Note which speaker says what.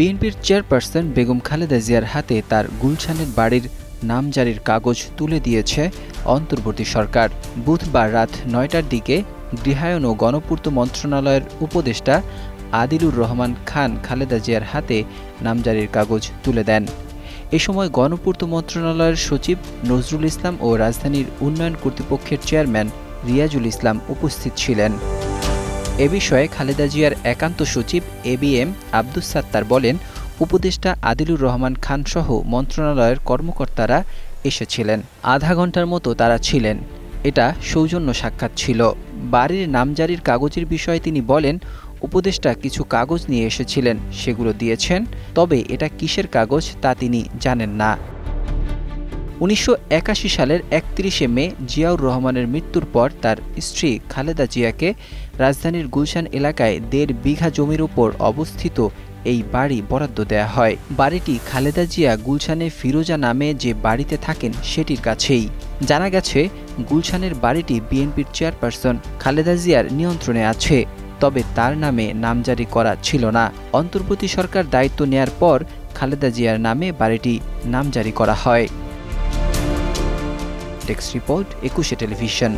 Speaker 1: বিএনপির চেয়ারপারসন বেগম খালেদা জিয়ার হাতে তার গুলশানের বাড়ির নামজারির কাগজ তুলে দিয়েছে অন্তর্বর্তী সরকার। বুধবার রাত ৯টার দিকে গৃহায়ন ও গণপূর্ত মন্ত্রণালয়ের উপদেষ্টা আদিলুর রহমান খান খালেদা জিয়ার হাতে নামজারির কাগজ তুলে দেন। এ সময় গণপূর্ত মন্ত্রণালয়ের সচিব নজরুল ইসলাম ও রাজধানীর উন্নয়ন কর্তৃপক্ষের চেয়ারম্যান রিয়াজুল ইসলাম উপস্থিত ছিলেন। এ বিষয়ে খালেদা জিয়ার একান্ত সচিব এবিএম আব্দুস সাত্তার বলেন, উপদেষ্টা আদিলুর রহমান খান সহ মন্ত্রণালয়ের কর্মকর্তারা এসেছিলেন। আধা ঘন্টার মতো তারা ছিলেন। এটা সৌজন্য সাক্ষাৎ ছিল। বাড়ির নামজারির কাগজের বিষয়ে তিনি বলেন, উপদেষ্টা কিছু কাগজ নিয়ে এসেছিলেন, সেগুলো দিয়েছেন, তবে এটা কিসের কাগজ তা তিনি জানেন না। ১৯৮১ সালের ৩১শে মে জিয়াউর রহমানের মৃত্যুর পর তার স্ত্রী খালেদা জিয়াকে রাজধানীর গুলশান এলাকায় ১.৫ বিঘা জমির উপর অবস্থিত এই বাড়ি বরাদ্দ দেয়া হয়। বাড়িটি খালেদা জিয়া গুলশানে ফিরোজা নামে যে বাড়িতে থাকেন সেটির কাছেই। জানা গেছে, গুলশানের বাড়িটি বিএনপির চেয়ারপারসন খালেদা জিয়ার নিয়ন্ত্রণে আছে, তবে তার নামে নামজারি করা ছিল না। অন্তর্বর্তী সরকার দায়িত্ব নেয়ার পর খালেদা জিয়ার নামে বাড়িটি নামজারি করা হয়। টেক্সট রিপোর্ট, ২১শে টেলিভিশন।